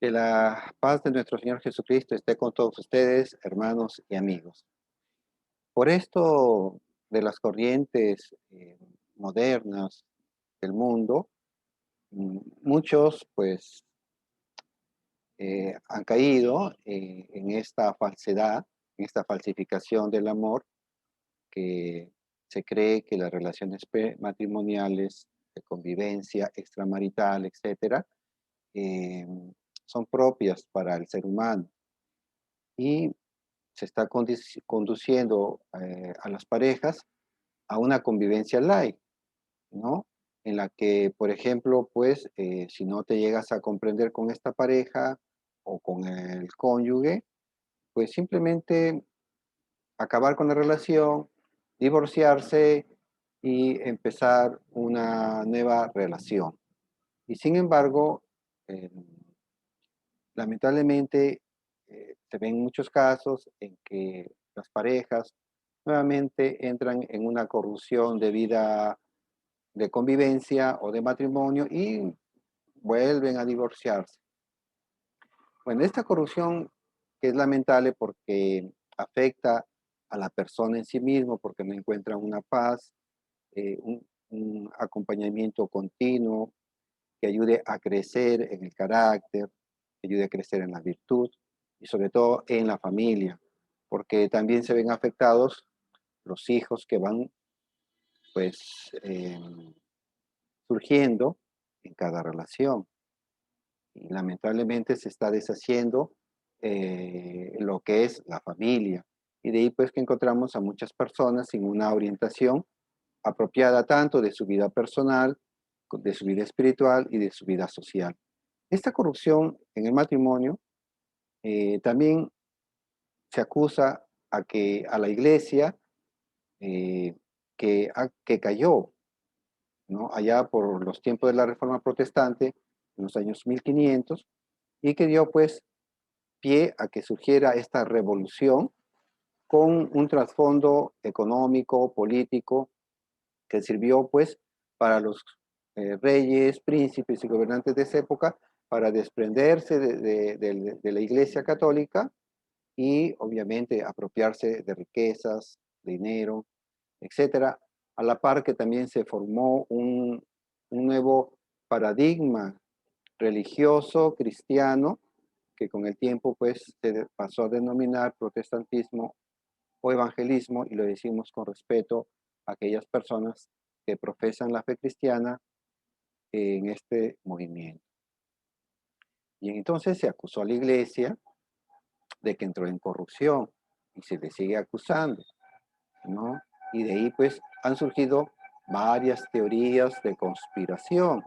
Que la paz de nuestro Señor Jesucristo esté con todos ustedes, hermanos y amigos. Por esto de las corrientes modernas del mundo, muchos pues han caído en esta falsedad, en esta falsificación del amor, que se cree que las relaciones matrimoniales, de convivencia extramarital, etcétera, eh, son propias para el ser humano y se está conduciendo a las parejas a una convivencia light, ¿no? En la que, por ejemplo, pues, si no te llegas a comprender con esta pareja o con el cónyuge, pues simplemente acabar con la relación, divorciarse y empezar una nueva relación. Y sin embargo, eh, lamentablemente, se ven muchos casos en que las parejas nuevamente entran en una corrupción de vida de convivencia o de matrimonio y vuelven a divorciarse. Bueno, esta corrupción que es lamentable porque afecta a la persona en sí mismo, porque no encuentran una paz, un acompañamiento continuo que ayude a crecer en el carácter, que ayude a crecer en la virtud y sobre todo en la familia, porque también se ven afectados los hijos que van pues surgiendo en cada relación. Y lamentablemente se está deshaciendo lo que es la familia. Y de ahí pues que encontramos a muchas personas sin una orientación apropiada tanto de su vida personal, de su vida espiritual y de su vida social. Esta corrupción en el matrimonio también se acusa a la iglesia eh, que cayó, ¿no? Allá por los tiempos de la Reforma Protestante, en los años 1500, y que dio pues pie a que surgiera esta revolución con un trasfondo económico, político, que sirvió pues para los reyes, príncipes y gobernantes de esa época para desprenderse de la Iglesia Católica y obviamente apropiarse de riquezas, dinero, etcétera, a la par que también se formó un nuevo paradigma religioso cristiano que con el tiempo pues se pasó a denominar protestantismo o evangelismo y lo decimos con respeto a aquellas personas que profesan la fe cristiana en este movimiento. Y entonces se acusó a la iglesia de que entró en corrupción y se le sigue acusando, ¿no? Y de ahí pues han surgido varias teorías de conspiración,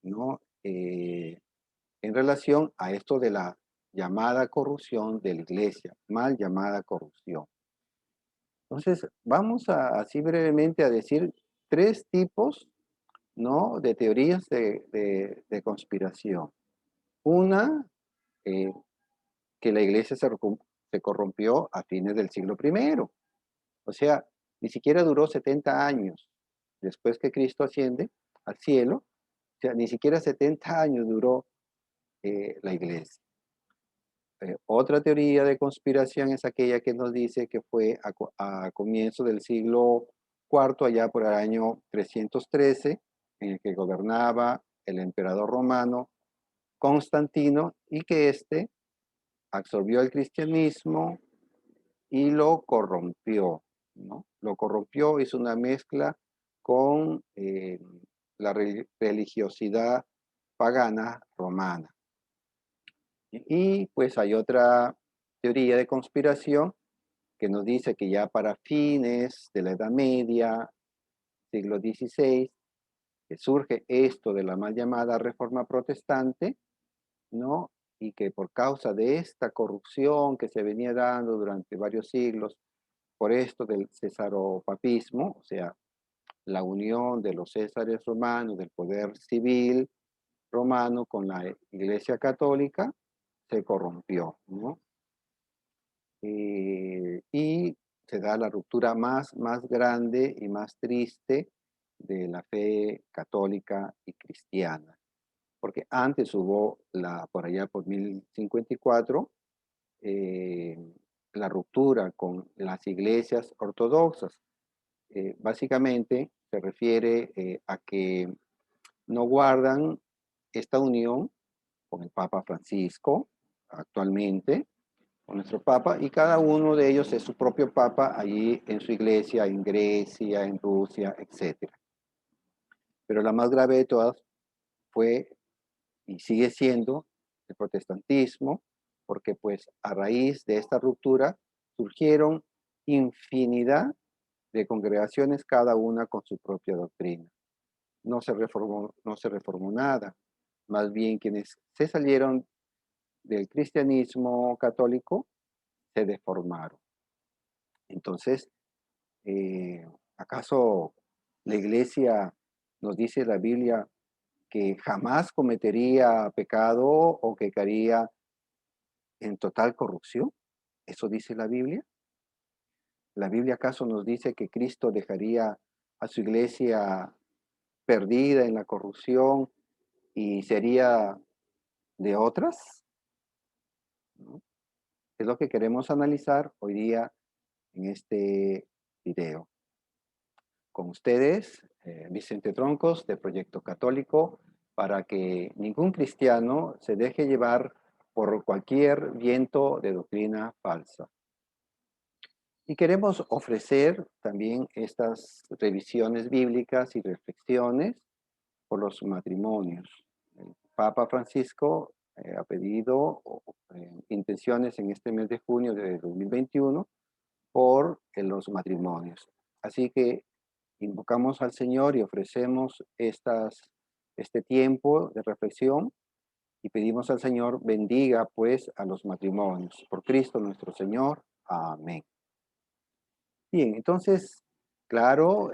¿no? En relación a esto de la llamada corrupción de la iglesia, mal llamada corrupción. Entonces, vamos así brevemente a decir tres tipos, ¿no? De teorías de conspiración. Una, eh, que la iglesia se corrompió a fines del siglo primero. O sea, ni siquiera duró 70 años después que Cristo asciende al cielo. O sea, ni siquiera 70 años duró la iglesia. Otra teoría de conspiración es aquella que nos dice que fue a comienzo del siglo cuarto, allá por el año 313, en el que gobernaba el emperador romano Constantino y que éste absorbió el cristianismo y lo corrompió, ¿no? Lo corrompió, hizo una mezcla con la religiosidad pagana romana. Y pues hay otra teoría de conspiración que nos dice que ya para fines de la Edad Media, siglo XVI, que surge esto de la mal llamada Reforma Protestante, ¿no? Y que por causa de esta corrupción que se venía dando durante varios siglos, por esto del cesaropapismo, o sea, la unión de los césares romanos, del poder civil romano con la Iglesia Católica, se corrompió, ¿no? Y se da la ruptura más grande y más triste de la fe católica y cristiana. porque antes hubo, por allá por 1054, la ruptura con las iglesias ortodoxas. Básicamente se refiere a que no guardan esta unión con el Papa Francisco actualmente, con nuestro Papa, y cada uno de ellos es su propio Papa allí en su iglesia, en Grecia, en Rusia, etc. Pero la más grave de todas fue y sigue siendo el protestantismo, porque pues a raíz de esta ruptura surgieron infinidad de congregaciones, cada una con su propia doctrina. No se reformó nada. Más bien quienes se salieron del cristianismo católico se deformaron. Entonces, ¿acaso la iglesia nos dice la Biblia que jamás cometería pecado o que caería en total corrupción? ¿Eso dice la Biblia? ¿La Biblia acaso nos dice que Cristo dejaría a su iglesia perdida en la corrupción y sería de otras? ¿No? Es lo que queremos analizar hoy día en este video. Con ustedes, Vicente Troncos, de Proyecto Católico, para que ningún cristiano se deje llevar por cualquier viento de doctrina falsa. Y queremos ofrecer también estas revisiones bíblicas y reflexiones por los matrimonios. El Papa Francisco ha pedido intenciones en este mes de junio de 2021 por los matrimonios. Así que invocamos al Señor y ofrecemos este tiempo de reflexión y pedimos al Señor bendiga pues a los matrimonios. Por Cristo nuestro Señor. Amén. Bien, entonces, claro,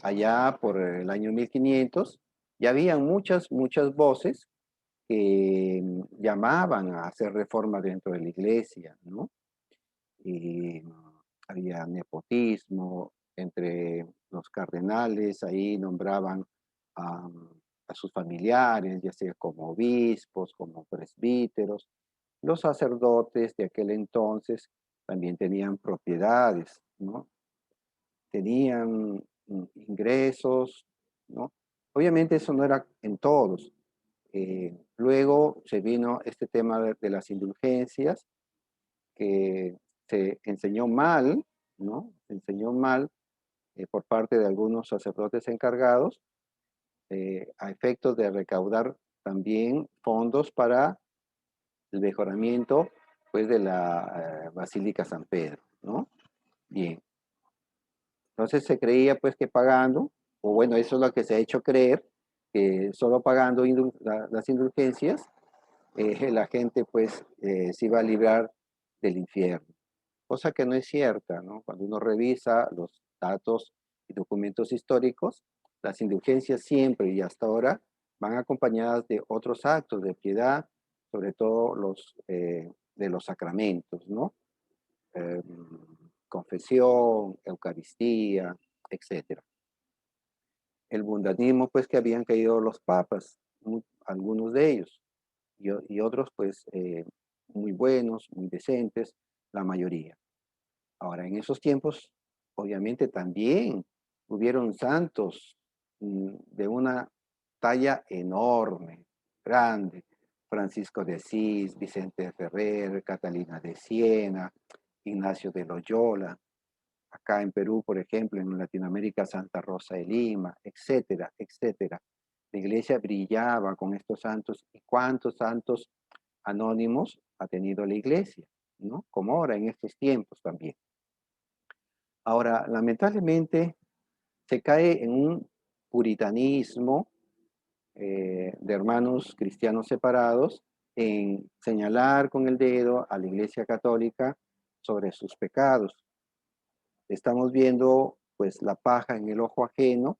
allá por el año 1500 ya habían muchas voces que llamaban a hacer reformas dentro de la iglesia, ¿no? Y había nepotismo entre los cardenales, ahí nombraban a, a sus familiares, ya sea como obispos, como presbíteros. Los sacerdotes de aquel entonces también tenían propiedades, ¿no? Tenían ingresos, ¿no? Obviamente eso no era en todos. Luego se vino este tema de las indulgencias, que se enseñó mal, ¿no? Se enseñó mal por parte de algunos sacerdotes encargados, a efectos de recaudar también fondos para el mejoramiento, pues, de la Basílica San Pedro, ¿no? Bien. Entonces se creía, pues, que pagando, o bueno, eso es lo que se ha hecho creer, que solo pagando las indulgencias, la gente, pues, se iba a librar del infierno. Cosa que no es cierta, ¿no? Cuando uno revisa los datos y documentos históricos, las indulgencias siempre y hasta ahora van acompañadas de otros actos de piedad, sobre todo de los sacramentos, ¿no? Eh, Confesión, Eucaristía, etcétera. El mundanismo, pues que habían caído los papas, algunos de ellos, y otros, pues, muy buenos, muy decentes, la mayoría. Ahora, en esos tiempos, obviamente también hubieron santos de una talla enorme, grande. Francisco de Asís, Vicente de Ferrer, Catalina de Siena, Ignacio de Loyola. Acá en Perú, por ejemplo, en Latinoamérica, Santa Rosa de Lima, etcétera, etcétera. La iglesia brillaba con estos santos. ¿Y cuántos santos anónimos ha tenido la iglesia? ¿No? Como ahora en estos tiempos también. Ahora, lamentablemente, se cae en un puritanismo de hermanos cristianos separados en señalar con el dedo a la Iglesia Católica sobre sus pecados. Estamos viendo, pues, la paja en el ojo ajeno,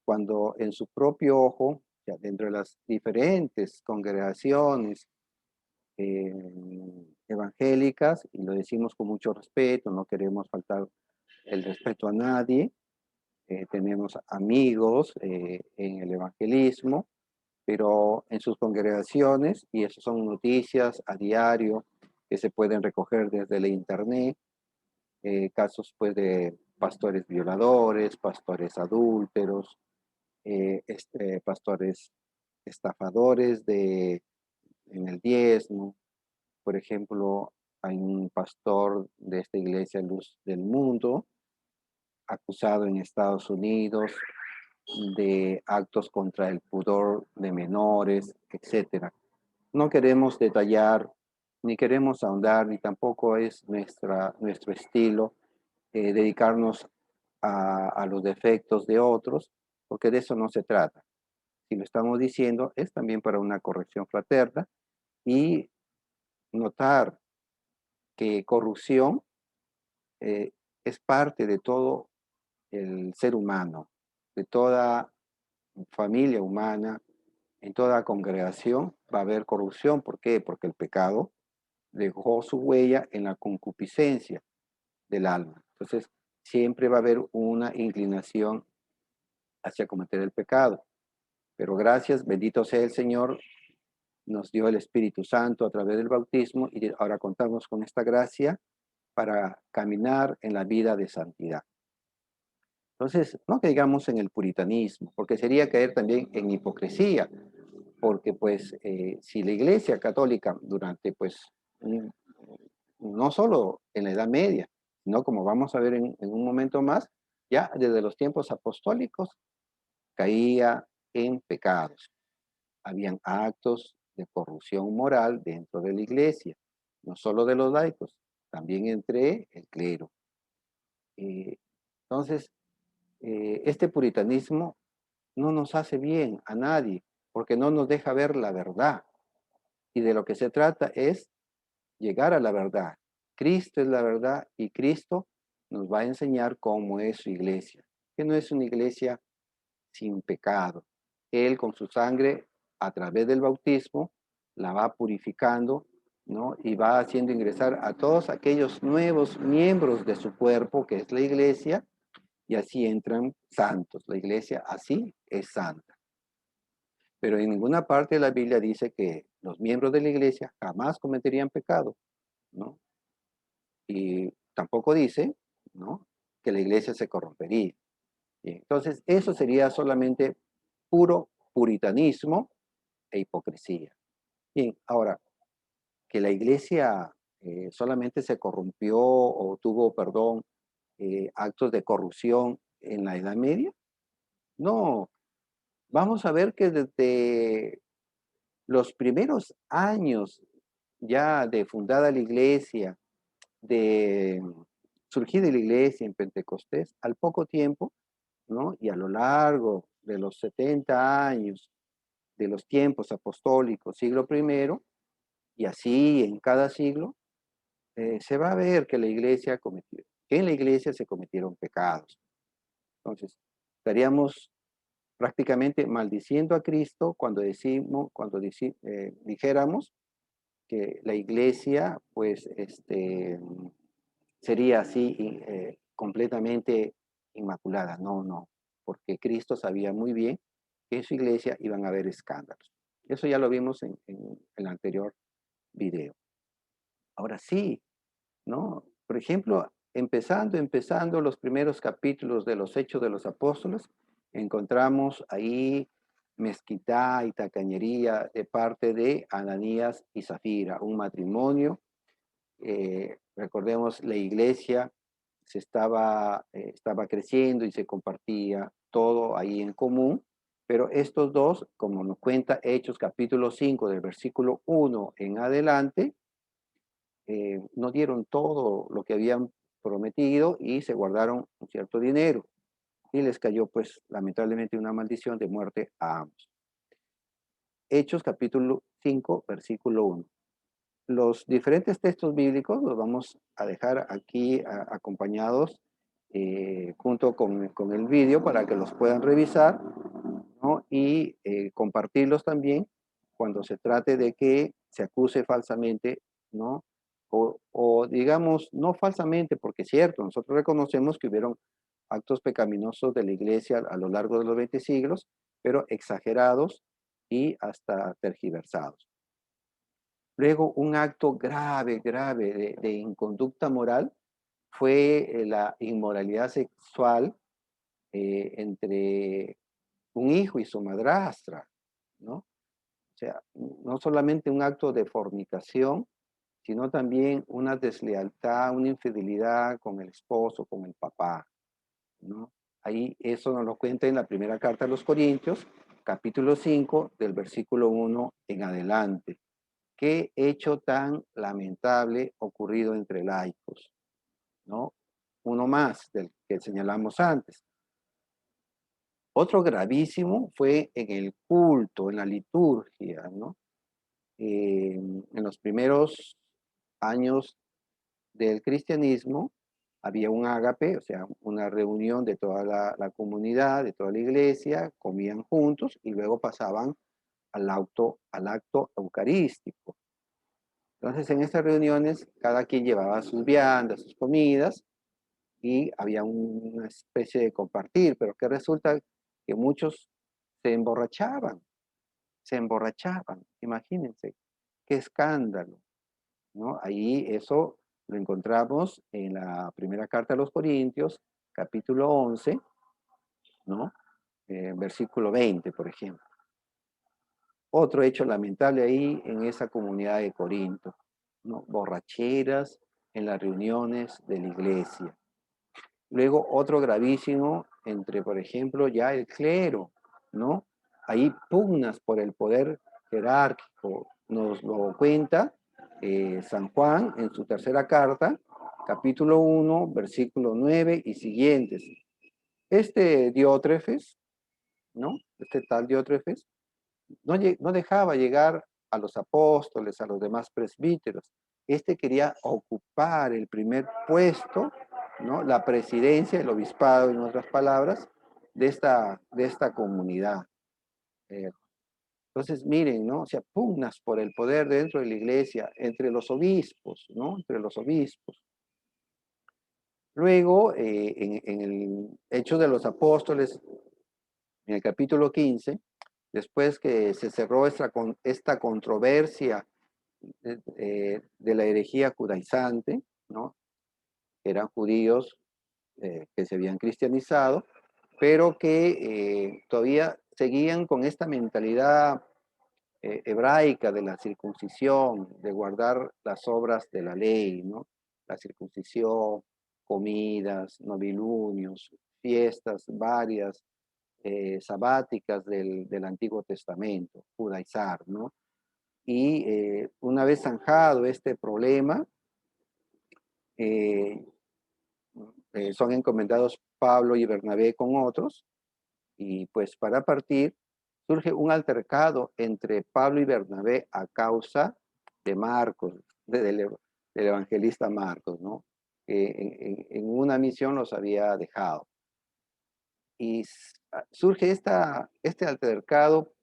cuando en su propio ojo, ya dentro de las diferentes congregaciones eh, evangélicas, y lo decimos con mucho respeto, no queremos faltar el respeto a nadie, tenemos amigos en el evangelismo, pero en sus congregaciones, y eso son noticias a diario que se pueden recoger desde la internet, casos pues de pastores violadores, pastores adúlteros, pastores estafadores en el diezmo. Por ejemplo, hay un pastor de esta iglesia Luz del Mundo acusado en Estados Unidos de actos contra el pudor de menores, etcétera. No queremos detallar, ni queremos ahondar, ni tampoco es nuestro estilo dedicarnos a los defectos de otros, porque de eso no se trata. Si lo estamos diciendo, es también para una corrección fraterna y notar que corrupción eh, es parte de todo el ser humano, de toda familia humana, en toda congregación va a haber corrupción. ¿Por qué? Porque el pecado dejó su huella en la concupiscencia del alma. Entonces, siempre va a haber una inclinación hacia cometer el pecado. Pero gracias, bendito sea el Señor, nos dio el Espíritu Santo a través del bautismo y ahora contamos con esta gracia para caminar en la vida de santidad. Entonces, no caigamos en el puritanismo, porque sería caer también en hipocresía, porque pues si la Iglesia Católica durante pues no solo en la Edad Media, sino como vamos a ver en un momento más, ya desde los tiempos apostólicos caía en pecados. Habían actos de corrupción moral dentro de la Iglesia, no solo de los laicos, también entre el clero. Eh, entonces, este puritanismo no nos hace bien a nadie, porque no nos deja ver la verdad. Y de lo que se trata es llegar a la verdad. Cristo es la verdad y Cristo nos va a enseñar cómo es su iglesia, que no es una iglesia sin pecado. Él con su sangre, a través del bautismo, la va purificando, ¿no? Y va haciendo ingresar a todos aquellos nuevos miembros de su cuerpo, que es la iglesia, y así entran santos. La iglesia así es santa. Pero en ninguna parte de la Biblia dice que los miembros de la iglesia jamás cometerían pecado, ¿no? Y tampoco dice, ¿no?, que la iglesia se corrompería. Bien, entonces, eso sería solamente puro puritanismo e hipocresía. Bien, ahora, que la iglesia solamente se corrompió o tuvo, perdón, actos de corrupción en la Edad Media, no. Vamos a ver que desde los primeros años ya de fundada la iglesia, de surgida la iglesia en Pentecostés, al poco tiempo, ¿no? Y a lo largo de los 70 años de los tiempos apostólicos, siglo primero, y así en cada siglo, se va a ver que que en la iglesia se cometieron pecados. Entonces, estaríamos prácticamente maldiciendo a Cristo dijéramos que la iglesia, pues, sería así completamente inmaculada. No, no, porque Cristo sabía muy bien que en su iglesia iban a haber escándalos. Eso ya lo vimos en el anterior video. Ahora sí, ¿no? Por ejemplo, empezando los primeros capítulos de los Hechos de los Apóstoles, encontramos ahí mezquindad y tacañería de parte de Ananías y Zafira, un matrimonio. Recordemos, la iglesia estaba creciendo y se compartía todo ahí en común, pero estos dos, como nos cuenta Hechos capítulo 5 del versículo 1 en adelante, no dieron todo lo que habían prometido y se guardaron un cierto dinero y les cayó pues lamentablemente una maldición de muerte a ambos. Hechos capítulo 5 versículo 1. Los diferentes textos bíblicos los vamos a dejar aquí acompañados junto con el vídeo para que los puedan revisar, ¿no? Y compartirlos también cuando se trate de que se acuse falsamente, ¿no? O digamos, no falsamente, porque es cierto, nosotros reconocemos que hubieron actos pecaminosos de la iglesia a lo largo de los 20 siglos, pero exagerados y hasta tergiversados. Luego, un acto grave, grave de inconducta moral fue la inmoralidad sexual entre un hijo y su madrastra, ¿no? O sea, no solamente un acto de fornicación, sino también una deslealtad, una infidelidad con el esposo, con el papá, ¿no? Ahí eso nos lo cuenta en la primera carta a los Corintios, capítulo 5, del versículo 1 en adelante. Qué hecho tan lamentable ocurrido entre laicos, ¿no? Uno más del que señalamos antes. Otro gravísimo fue en el culto, en la liturgia, ¿no? En los primeros años del cristianismo había un ágape, o sea, una reunión de toda la comunidad, de toda la iglesia, comían juntos y luego pasaban al acto eucarístico. Entonces, en estas reuniones, cada quien llevaba sus viandas, sus comidas, y había una especie de compartir, pero que resulta que muchos se emborrachaban, imagínense, qué escándalo, ¿no? Ahí eso lo encontramos en la primera carta a los Corintios, capítulo 11, ¿no? Versículo 20, por ejemplo. Otro hecho lamentable ahí en esa comunidad de Corinto, ¿no? Borracheras en las reuniones de la iglesia. Luego otro gravísimo entre, por ejemplo, ya el clero, ¿no? Ahí pugnas por el poder jerárquico. Nos lo cuenta San Juan en su tercera carta, capítulo 1, versículo 9 y siguientes. Este Diótrefes, ¿no? Este tal Diótrefes, no dejaba llegar a los apóstoles, a los demás presbíteros. Este quería ocupar el primer puesto, ¿no? La presidencia, el obispado, en otras palabras, de esta comunidad. Eh, entonces, miren, ¿no? O sea, pugnas por el poder dentro de la iglesia, entre los obispos, ¿no? Entre los obispos. Luego, en el Hecho de los Apóstoles, en el capítulo 15, después que se cerró esta controversia de la herejía judaizante, ¿no? Eran judíos que se habían cristianizado, pero que todavía seguían con esta mentalidad hebraica de la circuncisión, de guardar las obras de la ley, ¿no? La circuncisión, comidas, novilunios, fiestas varias, sabáticas del Antiguo Testamento, judaizar, ¿no? Y una vez zanjado este problema, eh, son encomendados Pablo y Bernabé con otros, y pues para partir surge un altercado entre Pablo y Bernabé a causa de Marcos, del evangelista Marcos, ¿no? Que en una misión los había dejado. Y surge este altercado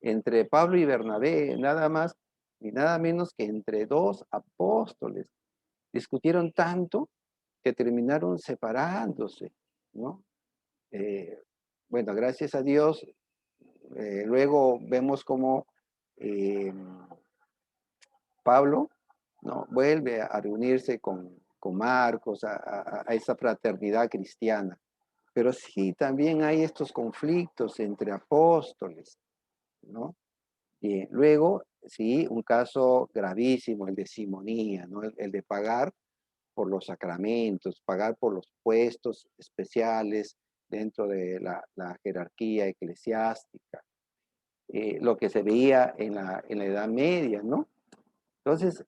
entre Pablo y Bernabé, nada más y nada menos que entre dos apóstoles. Discutieron tanto que terminaron separándose, ¿no? Eh, bueno, gracias a Dios, luego vemos cómo eh, Pablo, ¿no? Vuelve a reunirse con Marcos, a esa fraternidad cristiana. Pero sí, también hay estos conflictos entre apóstoles, ¿no? Bien, luego, sí, un caso gravísimo, el de simonía, ¿no? El de pagar por los sacramentos, pagar por los puestos especiales dentro de la jerarquía eclesiástica, lo que se veía en la Edad Media, ¿no? Entonces,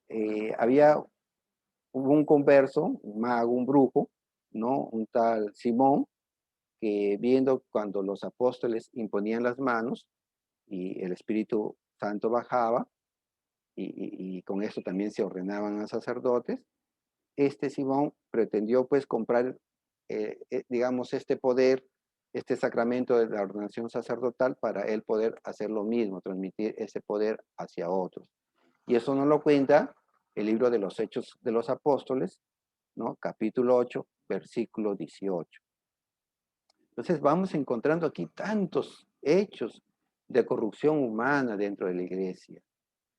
hubo un converso, un mago, un brujo, ¿no? Un tal Simón, que viendo cuando los apóstoles imponían las manos y el Espíritu Santo bajaba, y con eso también se ordenaban a sacerdotes, este Simón pretendió pues comprar, digamos, este poder, este sacramento de la ordenación sacerdotal para él poder hacer lo mismo, transmitir ese poder hacia otros. Y eso nos lo cuenta el libro de los Hechos de los Apóstoles, ¿no? Capítulo 8, versículo 18. Entonces vamos encontrando aquí tantos hechos de corrupción humana dentro de la iglesia,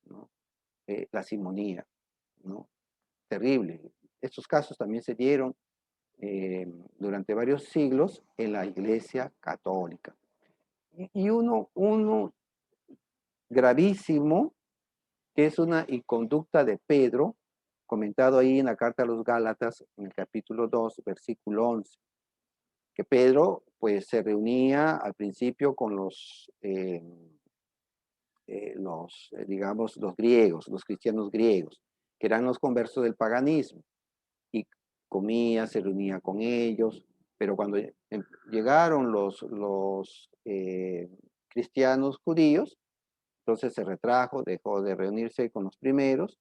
¿no? La simonía, ¿no? Terrible. Estos casos también se dieron durante varios siglos en la iglesia católica. Y uno gravísimo, que es una inconducta de Pedro, comentado ahí en la carta a los Gálatas, en el capítulo 2, versículo 11, que Pedro pues se reunía al principio con digamos, los griegos, los cristianos griegos, que eran los conversos del paganismo, y comía, se reunía con ellos, pero cuando llegaron los cristianos judíos, entonces se retrajo, dejó de reunirse con los primeros,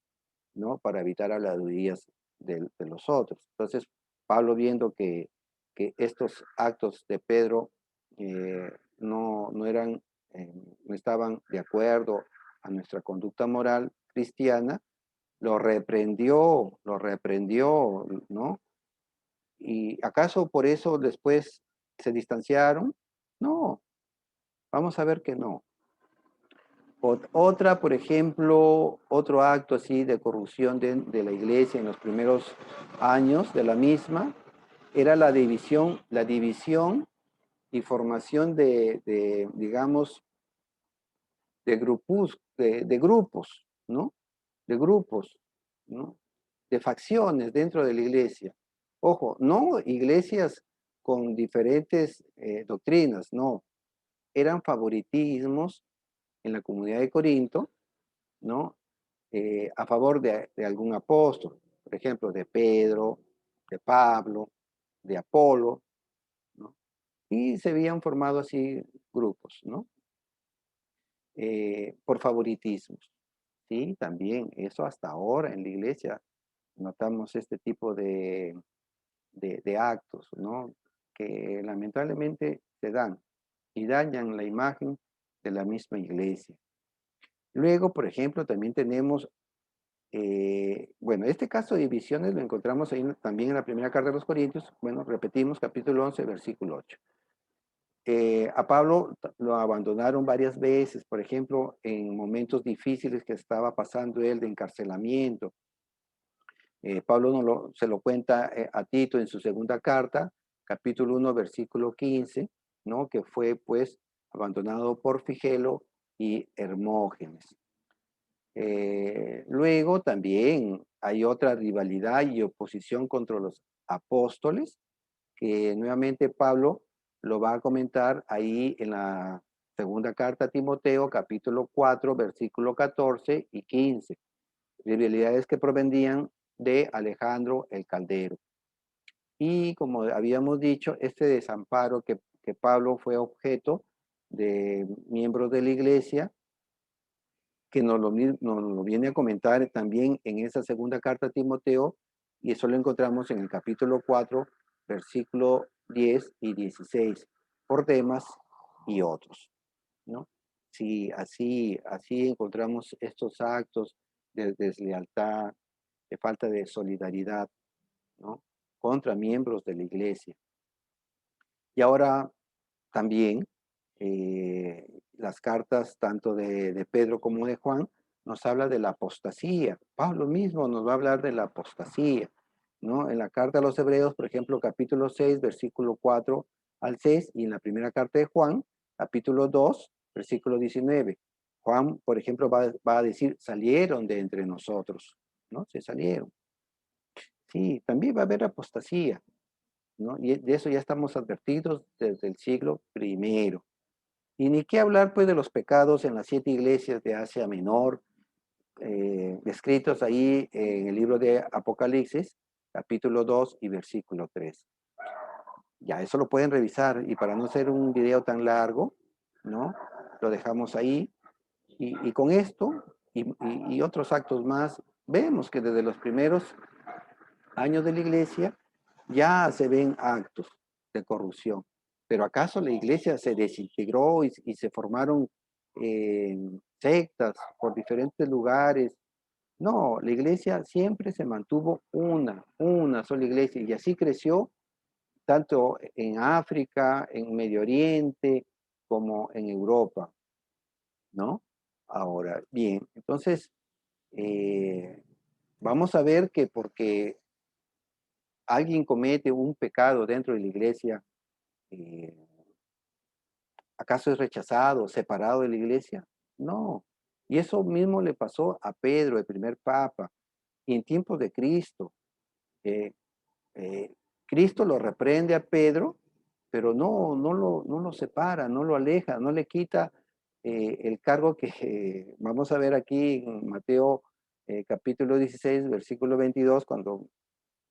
¿no? Para evitar habladurías de los otros. Entonces, Pablo viendo que estos actos de Pedro no eran, no estaban de acuerdo a nuestra conducta moral cristiana, lo reprendió, ¿no? ¿Y acaso por eso después se distanciaron? No, vamos a ver que no. Otra, por ejemplo, otro acto así de corrupción de la iglesia en los primeros años de la misma, era la división y formación digamos, de grupos, ¿no? De grupos, ¿no? De facciones dentro de la iglesia. Ojo, no iglesias con diferentes doctrinas, no. Eran favoritismos en la comunidad de Corinto, ¿no? A favor de algún apóstol, por ejemplo, de Pedro, de Pablo, de Apolo, ¿no? Y se habían formado así grupos, ¿no? Por favoritismos. Sí, también, eso hasta ahora en la iglesia notamos este tipo de actos, ¿no? Que lamentablemente se dan y dañan la imagen de la misma iglesia. Luego, por ejemplo, también tenemos, bueno, este caso de divisiones lo encontramos ahí también en la primera carta de los Corintios, bueno, repetimos, capítulo 11, versículo 8. A Pablo lo abandonaron varias veces, por ejemplo, en momentos difíciles que estaba pasando él de encarcelamiento. Pablo se lo cuenta a Tito en su segunda carta, capítulo 1, versículo 15, ¿no? Que fue pues abandonado por Figelo y Hermógenes. Luego también hay otra rivalidad y oposición contra los apóstoles, que nuevamente Pablo lo va a comentar ahí en la segunda carta a Timoteo, capítulo 4, versículo 14 y 15. Rivalidades que provenían de Alejandro el Caldero. Y como habíamos dicho, este desamparo que Pablo fue objeto de miembros de la iglesia, que nos lo viene a comentar también en esa segunda carta a Timoteo, y eso lo encontramos en el capítulo 4, versículo 10 y 16, por Demas y otros, ¿no? Sí, así encontramos estos actos de deslealtad, de falta de solidaridad, ¿no? Contra miembros de la iglesia. Y ahora también las cartas tanto de Pedro como de Juan nos habla de la apostasía. Pablo mismo nos va a hablar de la apostasía, ¿no? En la carta a los Hebreos, por ejemplo, capítulo 6, versículo 4 al 6, y en la primera carta de Juan, capítulo 2, versículo 19. Juan, por ejemplo, va a decir, salieron de entre nosotros, ¿no? Se salieron. Sí, también va a haber apostasía, ¿no? Y de eso ya estamos advertidos desde el siglo primero. Y ni qué hablar pues de los pecados en las 7 iglesias de Asia Menor, descritos ahí en el libro de Apocalipsis, capítulo 2 y versículo 3. Ya eso lo pueden revisar, y para no hacer un video tan largo, ¿no? Lo dejamos ahí, y con esto y otros actos más, vemos que desde los primeros años de la iglesia ya se ven actos de corrupción. Pero ¿acaso la iglesia se desintegró y se formaron sectas por diferentes lugares? No, la iglesia siempre se mantuvo una sola iglesia, y así creció tanto en África, en Medio Oriente, como en Europa. ¿no? Ahora, bien, entonces, eh, vamos a ver que porque alguien comete un pecado dentro de la iglesia, eh, ¿acaso es rechazado, separado de la iglesia? No. Y eso mismo le pasó a Pedro, el primer papa, y en tiempos de Cristo. eh, eh, Cristo lo reprende a Pedro, pero no lo separa, no lo aleja, no le quita el cargo que vamos a ver aquí en Mateo capítulo 16, versículo 22, cuando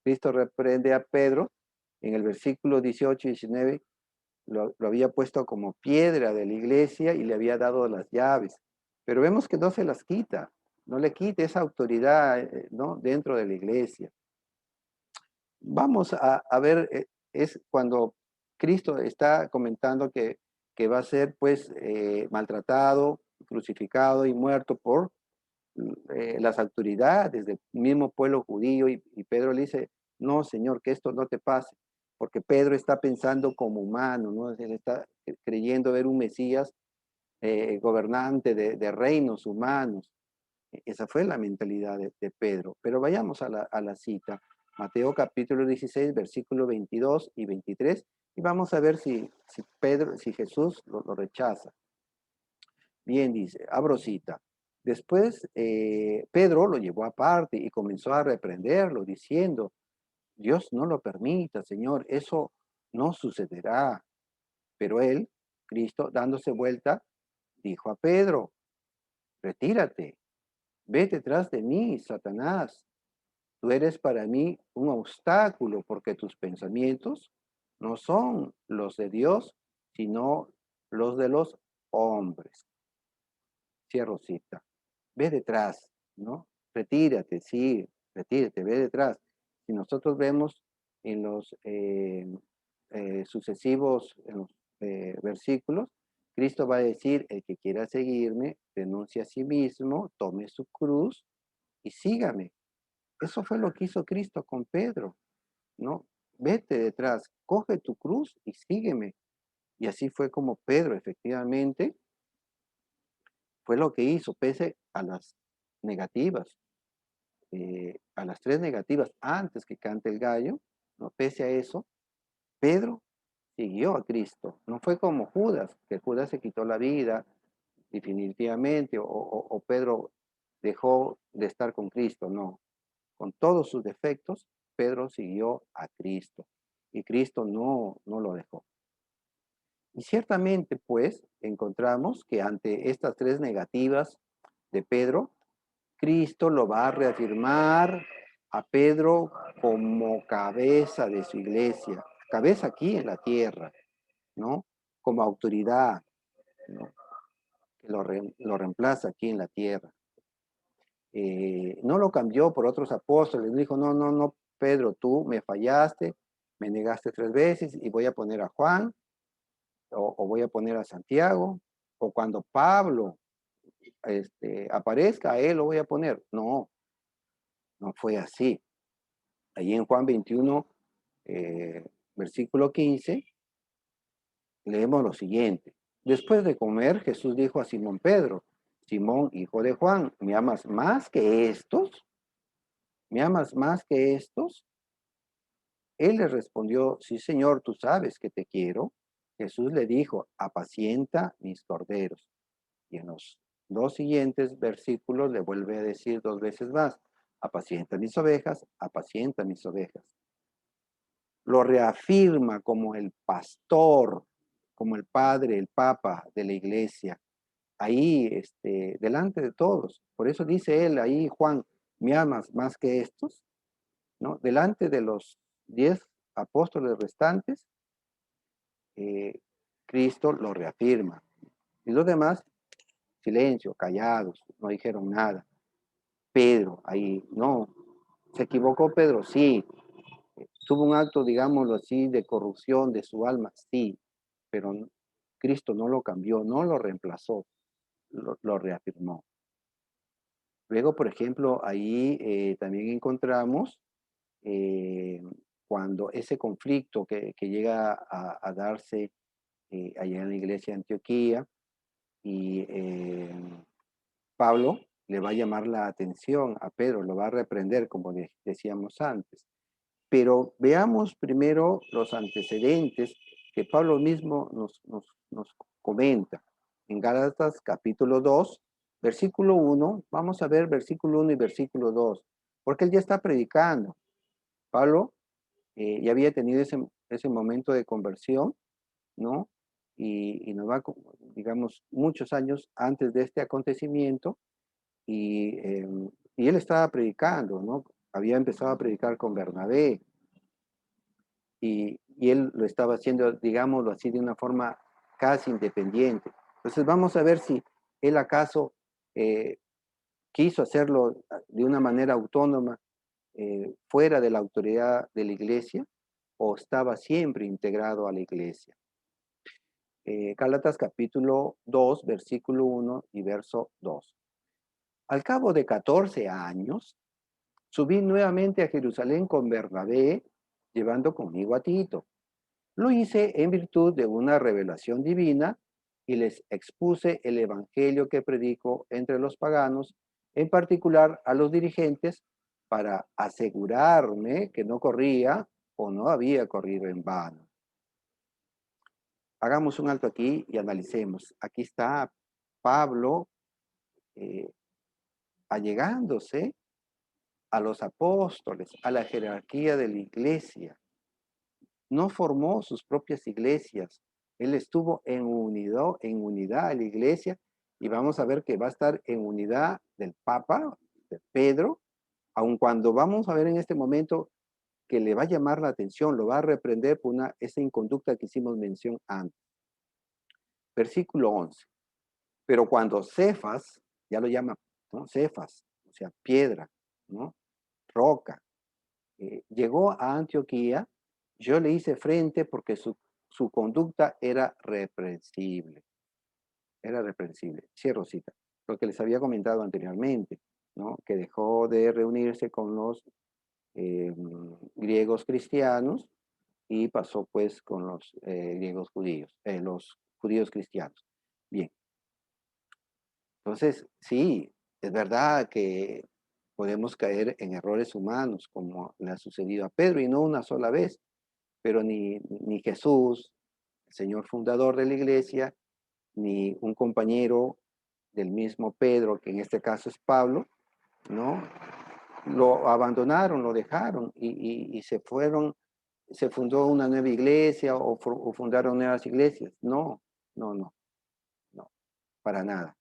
Cristo reprende a Pedro, en el versículo 18 y 19 lo había puesto como piedra de la iglesia y le había dado las llaves. Pero vemos que no se las quita, no le quita esa autoridad, ¿no? Dentro de la iglesia. Vamos a ver, es cuando Cristo está comentando que va a ser pues maltratado, crucificado y muerto por las autoridades del mismo pueblo judío y Pedro le dice, no, Señor, que esto no te pase, porque Pedro está pensando como humano, ¿no? Él está creyendo ver un Mesías gobernante de reinos humanos. Esa fue la mentalidad de Pedro. Pero vayamos a la cita. Mateo capítulo 16, versículo 22 y 23, y vamos a ver si Jesús lo rechaza. Bien, dice, abro cita. Después Pedro lo llevó aparte y comenzó a reprenderlo, diciendo, Dios no lo permita, Señor, eso no sucederá. Pero él, Cristo, dándose vuelta, dijo a Pedro, retírate, vete tras de mí, Satanás. Tú eres para mí un obstáculo porque tus pensamientos no son los de Dios, sino los de los hombres. Cierro cita. Ve detrás, ¿no? Retírate, sí, retírate, ve detrás. Si nosotros vemos en los sucesivos versículos, Cristo va a decir, el que quiera seguirme, renuncie a sí mismo, tome su cruz y sígame. Eso fue lo que hizo Cristo con Pedro, ¿no? Vete detrás, coge tu cruz y sígueme. Y así fue como Pedro efectivamente fue lo que hizo, pese a las negativas, a las tres negativas antes que cante el gallo, ¿no? Pese a eso, Pedro siguió a Cristo. No fue como Judas, que Judas se quitó la vida definitivamente, o Pedro dejó de estar con Cristo, no. Con todos sus defectos, Pedro siguió a Cristo y Cristo no lo dejó. Y ciertamente, pues, encontramos que ante estas tres negativas de Pedro, Cristo lo va a reafirmar a Pedro como cabeza de su iglesia, cabeza aquí en la tierra, ¿no? Como autoridad, ¿no? Que lo reemplaza aquí en la tierra. No lo cambió por otros apóstoles, dijo, no, Pedro, tú me fallaste, me negaste tres veces y voy a poner a Juan o voy a poner a Santiago, o cuando Pablo aparezca, a él lo voy a poner. No, no fue así. Allí en Juan 21, versículo 15, leemos lo siguiente. Después de comer, Jesús dijo a Simón Pedro, Simón, hijo de Juan, ¿me amas más que estos? ¿Me amas más que estos? Él le respondió, sí, Señor, tú sabes que te quiero. Jesús le dijo, apacienta mis corderos. Y en los dos siguientes versículos le vuelve a decir dos veces más, apacienta mis ovejas, apacienta mis ovejas. Lo reafirma como el pastor, como el padre, el papa de la iglesia, ahí delante de todos. Por eso dice él ahí, Juan, ¿me amas más que estos? ¿No? Delante de los 10 apóstoles restantes, eh, Cristo lo reafirma. Y los demás, silencio, callados, no dijeron nada. Pedro, ahí, no, se equivocó Pedro, sí, tuvo un acto, digámoslo así, de corrupción de su alma, sí, pero Cristo no lo cambió, no lo reemplazó, lo reafirmó. Luego, por ejemplo, ahí también encontramos eh, cuando ese conflicto que llega a darse allá en la iglesia de Antioquía, y Pablo le va a llamar la atención a Pedro, lo va a reprender, como decíamos antes. Pero veamos primero los antecedentes que Pablo mismo nos comenta. En Gálatas capítulo 2, versículo 1, vamos a ver versículo 1 y versículo 2, porque él ya está predicando. Pablo ya había tenido ese momento de conversión, ¿no? Y nos va, digamos, muchos años antes de este acontecimiento, y él estaba predicando, ¿no? Había empezado a predicar con Bernabé, y él lo estaba haciendo, digámoslo así, de una forma casi independiente. Entonces vamos a ver si él acaso eh, quiso hacerlo de una manera autónoma, fuera de la autoridad de la iglesia, o estaba siempre integrado a la iglesia. Gálatas capítulo 2, versículo 1 y verso 2. Al cabo de 14 años, subí nuevamente a Jerusalén con Bernabé, llevando conmigo a Tito. Lo hice en virtud de una revelación divina y les expuse el evangelio que predico entre los paganos, en particular a los dirigentes, para asegurarme que no corría o no había corrido en vano. Hagamos un alto aquí y analicemos. Aquí está Pablo eh, allegándose a los apóstoles, a la jerarquía de la iglesia. No formó sus propias iglesias. Él estuvo en unidad de la iglesia, y vamos a ver que va a estar en unidad del Papa, de Pedro, aun cuando vamos a ver en este momento que le va a llamar la atención, lo va a reprender por esa inconducta que hicimos mención antes. Versículo 11. Pero cuando Cefas, ya lo llama, ¿no? Cefas, o sea, piedra, ¿no? Roca, llegó a Antioquía, yo le hice frente porque su conducta era reprensible. Era reprensible. Cierro cita. Lo que les había comentado anteriormente, ¿no? Que dejó de reunirse con los griegos cristianos y pasó pues con los griegos judíos, los judíos cristianos. Bien. Entonces, sí, es verdad que podemos caer en errores humanos, como le ha sucedido a Pedro, y no una sola vez, pero ni Jesús, el Señor fundador de la iglesia, ni un compañero del mismo Pedro, que en este caso es Pablo, ¿no? Lo abandonaron, lo dejaron y se fueron, se fundó una nueva iglesia o fundaron nuevas iglesias. No, no, no, no, para nada.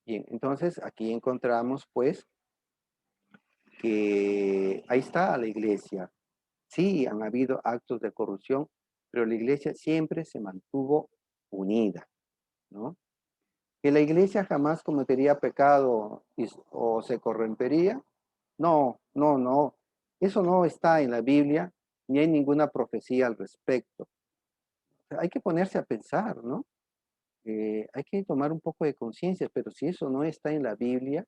Bien, entonces aquí encontramos pues que ahí está la iglesia. Sí, han habido actos de corrupción, pero la iglesia siempre se mantuvo unida, ¿no? Que la iglesia jamás cometería pecado o se corrompería. No, no, no. Eso no está en la Biblia, ni hay ninguna profecía al respecto. Hay que ponerse a pensar, ¿no? Hay que tomar un poco de conciencia, pero si eso no está en la Biblia,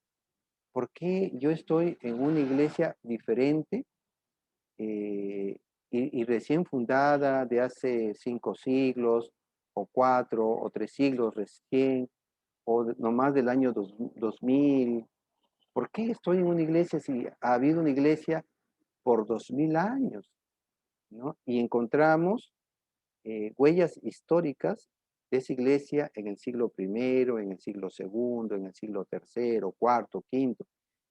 ¿por qué yo estoy en una iglesia diferente eh, y recién fundada de hace 5 siglos, o 4, o 3 siglos recién, o no más del año 2000? ¿Por qué estoy en una iglesia si ha habido una iglesia por 2000 años? ¿No? Y encontramos huellas históricas de esa iglesia en el siglo primero, en el siglo segundo, en el siglo tercero, cuarto, quinto.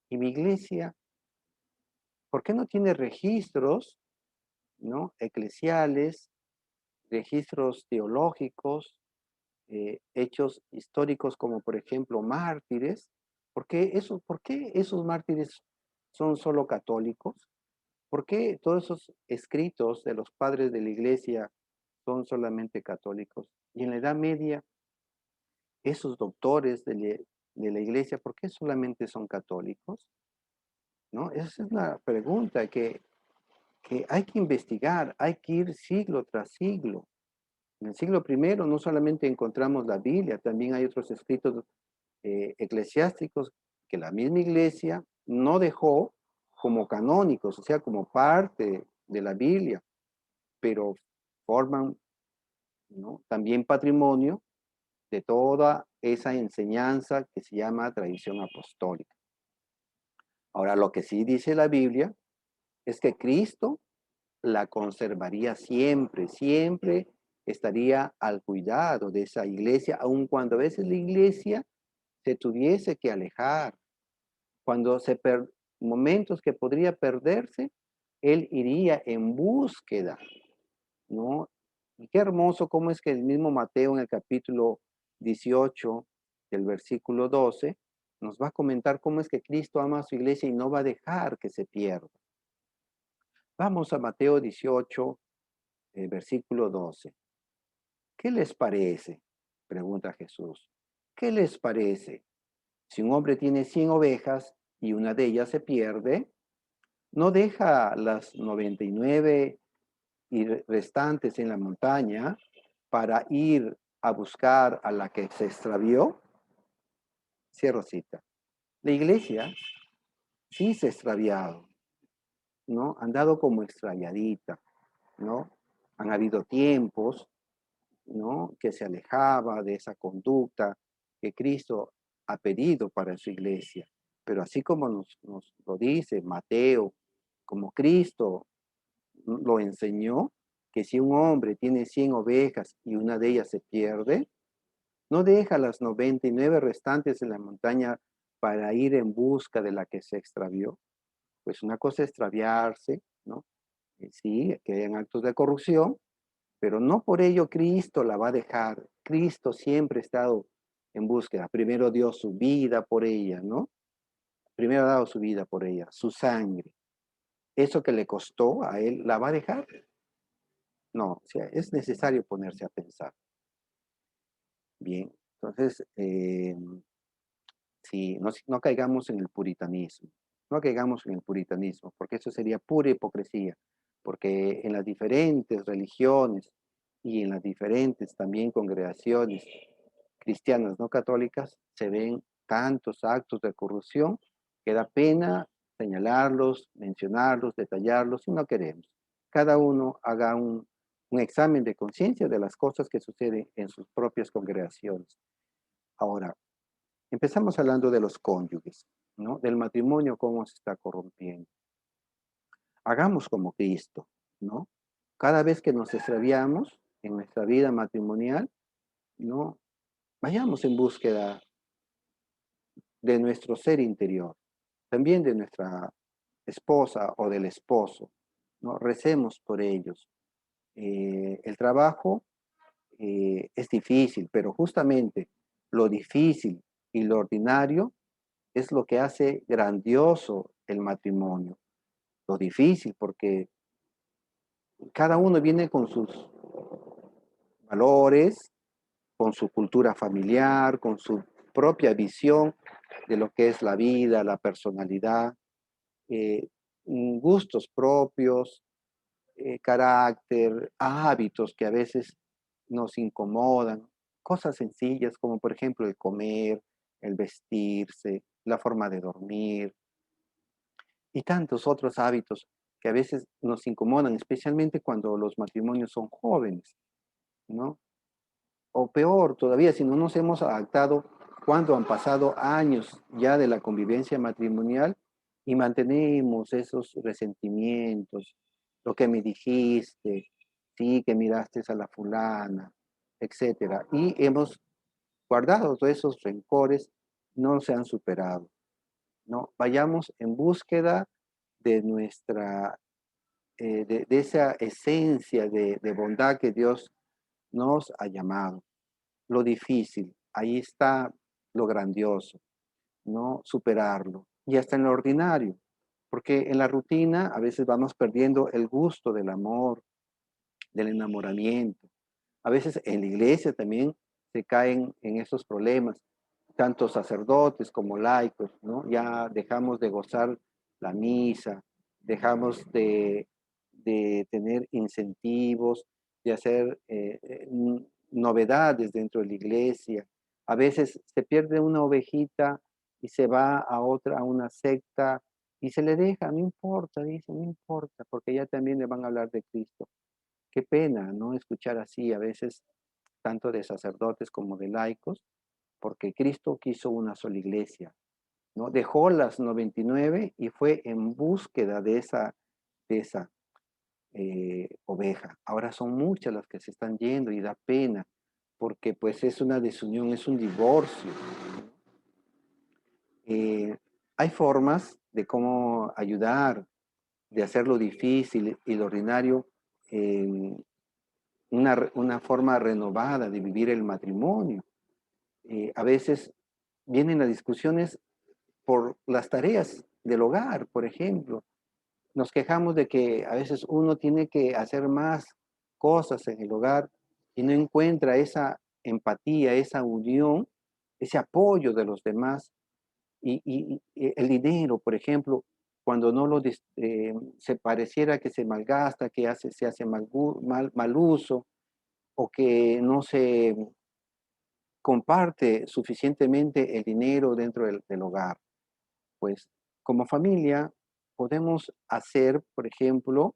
Y mi iglesia, ¿por qué no tiene registros, ¿no? Eclesiales, registros teológicos, hechos históricos como por ejemplo mártires? ¿Por qué esos mártires son solo católicos? ¿Por qué todos esos escritos de los padres de la iglesia son solamente católicos? Y en la Edad Media, esos doctores de la iglesia, ¿por qué solamente son católicos? ¿No? Esa es una pregunta que hay que investigar, hay que ir siglo tras siglo. En el siglo primero no solamente encontramos la Biblia, también hay otros escritos eclesiásticos que la misma iglesia no dejó como canónicos, o sea, como parte de la Biblia, pero forman, ¿no?, también patrimonio de toda esa enseñanza que se llama tradición apostólica. Ahora, lo que sí dice la Biblia es que Cristo la conservaría siempre, siempre estaría al cuidado de esa iglesia, aun cuando a veces la iglesia se tuviese que alejar, cuando momentos que podría perderse, él iría en búsqueda, ¿no? Y qué hermoso cómo es que el mismo Mateo en el capítulo 18 del versículo 12 nos va a comentar cómo es que Cristo ama a su iglesia y no va a dejar que se pierda. Vamos a Mateo 18, versículo 12. ¿Qué les parece? Pregunta Jesús. ¿Qué les parece? Si un hombre tiene 100 ovejas y una de ellas se pierde, ¿no deja las 99 restantes en la montaña para ir a buscar a la que se extravió? Cierro cita. La iglesia sí se ha extraviado, ¿no? Han dado como extraviadita, ¿no? Han habido tiempos, ¿no? Que se alejaba de esa conducta que Cristo ha pedido para su iglesia. Pero así como nos lo dice Mateo, como Cristo lo enseñó, que si un hombre tiene 100 ovejas y una de ellas se pierde, no deja las 99 restantes en la montaña para ir en busca de la que se extravió. Pues una cosa es extraviarse, ¿no? Sí, que hayan actos de corrupción, pero no por ello Cristo la va a dejar. Cristo siempre ha estado en búsqueda. Primero dio su vida por ella, ¿no? Primero ha dado su vida por ella, su sangre. Eso que le costó a él, ¿la va a dejar? No, o sea, es necesario ponerse a pensar. Bien, entonces, sí, no caigamos en el puritanismo, no caigamos en el puritanismo, porque eso sería pura hipocresía, porque en las diferentes religiones y en las diferentes también congregaciones cristianas no católicas se ven tantos actos de corrupción que da pena señalarlos, mencionarlos, detallarlos, y no queremos. Cada uno haga un examen de conciencia de las cosas que suceden en sus propias congregaciones. Ahora, empezamos hablando de los cónyuges, ¿no? Del matrimonio, cómo se está corrompiendo. Hagamos como Cristo, ¿no? Cada vez que nos extraviamos en nuestra vida matrimonial, ¿no? Vayamos en búsqueda de nuestro ser interior, también de nuestra esposa o del esposo, ¿no? Recemos por ellos. El trabajo es difícil, pero justamente lo difícil y lo ordinario es lo que hace grandioso el matrimonio. Lo difícil, porque cada uno viene con sus valores, con su cultura familiar, con su propia visión de lo que es la vida, la personalidad, eh, gustos propios, carácter, hábitos que a veces nos incomodan, cosas sencillas como por ejemplo el comer, el vestirse, la forma de dormir y tantos otros hábitos que a veces nos incomodan, especialmente cuando los matrimonios son jóvenes, ¿no? O peor todavía, si no nos hemos adaptado cuando han pasado años ya de la convivencia matrimonial y mantenemos esos resentimientos, lo que me dijiste, sí, que miraste a la fulana, etcétera. Y hemos guardado todos esos rencores, no se han superado, ¿no? Vayamos en búsqueda de nuestra, de esa esencia de bondad que Dios nos ha llamado. Lo difícil, ahí está lo grandioso, ¿no? Superarlo. Y hasta en lo ordinario, porque en la rutina a veces vamos perdiendo el gusto del amor, del enamoramiento. A veces en la iglesia también se caen en esos problemas, tanto sacerdotes como laicos, ¿no? Ya dejamos de gozar la misa, dejamos de tener incentivos, de hacer novedades dentro de la iglesia. A veces se pierde una ovejita y se va a otra, a una secta, y se le deja, no importa, dice, no importa, porque ya también le van a hablar de Cristo. Qué pena, ¿no? Escuchar así a veces tanto de sacerdotes como de laicos, porque Cristo quiso una sola iglesia, ¿no? Dejó las 99 y fue en búsqueda de esa oveja. Ahora son muchas las que se están yendo y da pena, porque pues es una desunión, es un divorcio. Eh, Hay formas de cómo ayudar, de hacer lo difícil y lo ordinario, una forma renovada de vivir el matrimonio. A veces vienen las discusiones por las tareas del hogar, por ejemplo. Nos quejamos de que a veces uno tiene que hacer más cosas en el hogar y no encuentra esa empatía, esa unión, ese apoyo de los demás. Y el dinero, por ejemplo, cuando no se pareciera que se malgasta, se hace mal uso, o que no se comparte suficientemente el dinero dentro del hogar. Pues como familia podemos hacer, por ejemplo,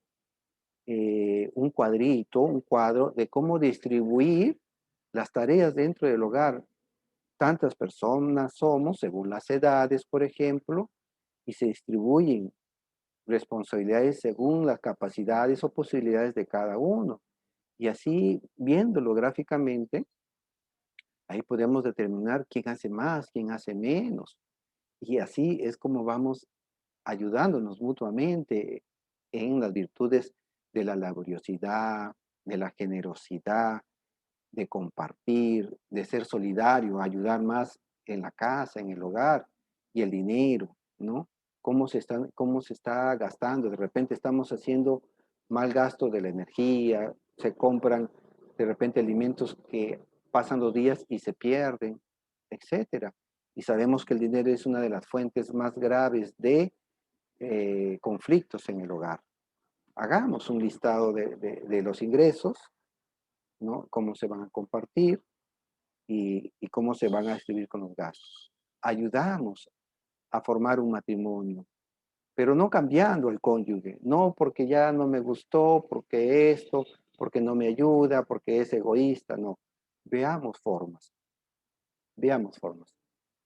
un cuadro de cómo distribuir las tareas dentro del hogar. Tantas personas somos, según las edades, por ejemplo, y se distribuyen responsabilidades según las capacidades o posibilidades de cada uno. Y así, viéndolo gráficamente, ahí podemos determinar quién hace más, quién hace menos. Y así es como vamos ayudándonos mutuamente en las virtudes de la laboriosidad, de la generosidad, de compartir, de ser solidario, ayudar más en la casa, en el hogar, y el dinero, ¿no? Cómo se está gastando. De repente estamos haciendo mal gasto de la energía, se compran de repente alimentos que pasan los días y se pierden, etcétera. Y sabemos que el dinero es una de las fuentes más graves de conflictos en el hogar. Hagamos un listado de los ingresos, ¿no? Cómo se van a compartir y cómo se van a distribuir con los gastos. Ayudamos a formar un matrimonio, pero no cambiando al cónyuge, no porque ya no me gustó, porque esto, porque no me ayuda, porque es egoísta, no. Veamos formas, veamos formas.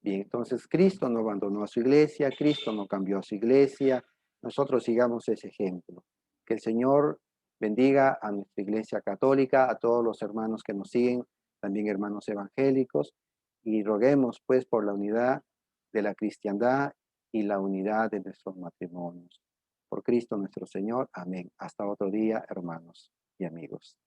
Bien, entonces Cristo no abandonó a su iglesia, Cristo no cambió a su iglesia, nosotros sigamos ese ejemplo. Que el Señor bendiga a nuestra iglesia católica, a todos los hermanos que nos siguen, también hermanos evangélicos, y roguemos pues por la unidad de la cristiandad y la unidad de nuestros matrimonios. Por Cristo nuestro Señor, amén. Hasta otro día, hermanos y amigos.